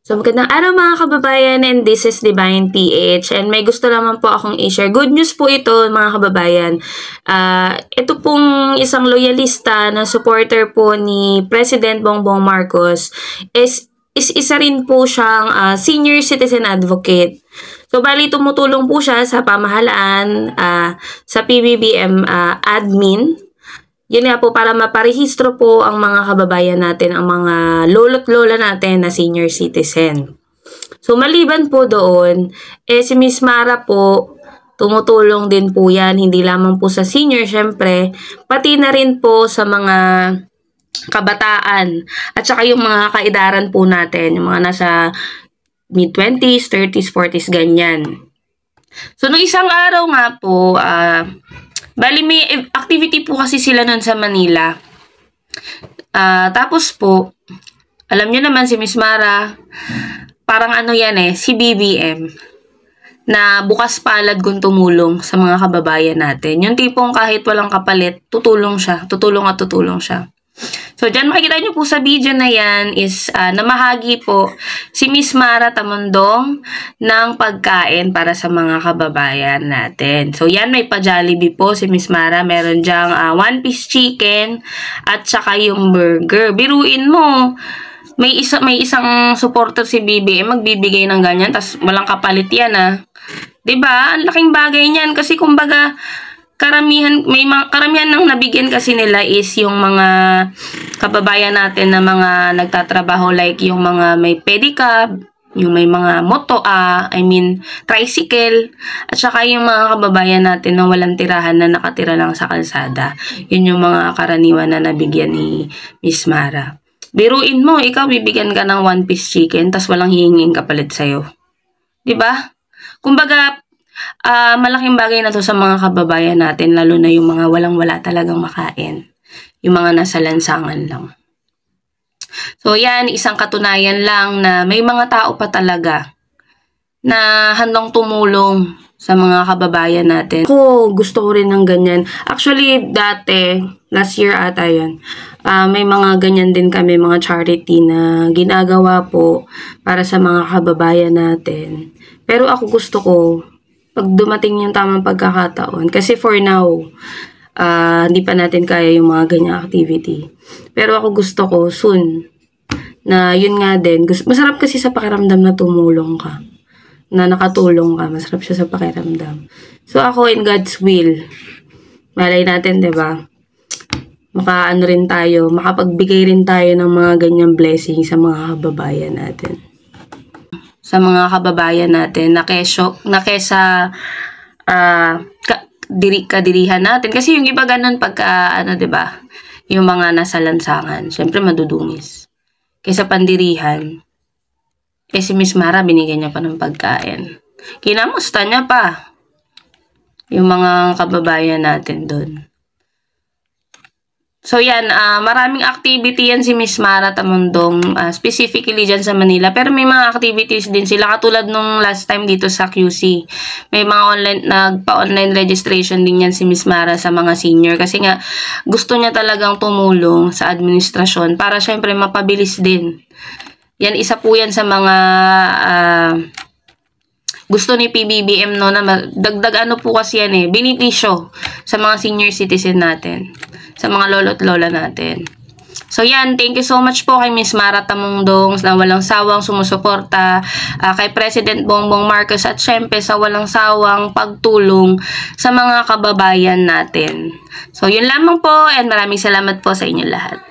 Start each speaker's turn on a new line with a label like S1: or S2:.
S1: So, magandang araw mga kababayan, and this is Divine PH, and may gusto naman po akong i-share. Good news po ito mga kababayan. Ito pong isang loyalista na supporter po ni President Bongbong Marcos is isa rin po siyang senior citizen advocate. So, bali tumutulong po siya sa pamahalaan, sa PBBM admin. Yun nga po, para maparehistro po ang mga kababayan natin, ang mga lolo't lola natin na senior citizen. So, maliban po doon, si Miss Mara po, tumutulong din po yan, hindi lamang po sa senior, syempre, pati na rin po sa mga kabataan, at saka yung mga kaedaran po natin, yung mga nasa mid-20s, 30s, 40s, ganyan. So, nung isang araw nga po, bali may activity po kasi sila nun sa Manila. Tapos po, alam nyo naman si Miss Mara, parang ano yan si BBM, na bukas palad kung tumulong sa mga kababayan natin. Yung tipong kahit walang kapalit, tutulong siya, tutulong at tutulong siya. So, dyan makikita nyo po sa video na yan is namahagi po si Miss Mara Tamundong ng pagkain para sa mga kababayan natin. So, yan, may pa-Jollibee po si Miss Mara. Meron dyang one-piece chicken at saka yung burger. Biruin mo, may isang supporter si BBM magbibigay ng ganyan, tas walang kapalit yan Diba? Ang laking bagay niyan kasi kumbaga karamihan ng nabigyan kasi nila is yung mga kababayan natin na mga nagtatrabaho, like yung mga may pedicab, yung may mga tricycle, at saka yung mga kababayan natin na walang tirahan na nakatira lang sa kalsada. Yun yung mga karaniwan na nabigyan ni Miss Mara. Biruin mo, ikaw bibigyan ka ng one-piece chicken tas walang hihinging kapalit sa'yo. Diba? Kumbaga, malaking bagay na to sa mga kababayan natin, lalo na yung mga walang-wala talagang makain. Yung mga nasa lansangan lang. So, yan, isang katunayan lang na may mga tao pa talaga na handang tumulong sa mga kababayan natin. Gusto ko rin ng ganyan. Actually, dati, last year ata yun, may mga ganyan din kami, mga charity na ginagawa po para sa mga kababayan natin. Pero ako gusto ko, pag dumating yung tamang pagkakataon, kasi for now, hindi pa natin kaya yung mga ganyang activity. Pero ako gusto ko soon, na yun nga din, masarap kasi sa pakiramdam na tumulong ka, na nakatulong ka, masarap siya sa pakiramdam. So ako, in God's will, malay natin, diba? Makapagbigay rin tayo ng mga ganyang blessing sa mga kababayan natin. Sa mga kababayan natin na kesa kadirihan natin. Kasi yung iba ganun pagka, diba? Yung mga nasa lansangan, syempre madudungis. Kesa pandirihan, si Miss Mara, binigyan niya pa ng pagkain. Kinamusta niya pa yung mga kababayan natin doon. So, yan, maraming activity yan si Miss Mara Tamundong, specifically dyan sa Manila. Pero may mga activities din sila, katulad nung last time dito sa QC. May mga nagpa-online registration din yan si Miss Mara sa mga senior. Kasi nga, gusto niya talagang tumulong sa administrasyon para syempre mapabilis din. Yan, isa po yan sa mga gusto ni PBBM, no, na dagdag po kasi yan benepisyo sa mga senior citizen natin, sa mga lolo't lola natin. So yan, thank you so much po kay Miss Mara Tamundong na walang sawang sumusuporta kay President Bongbong Marcos, at syempre sa walang sawang pagtulong sa mga kababayan natin. So yun lamang po, and maraming salamat po sa inyo lahat.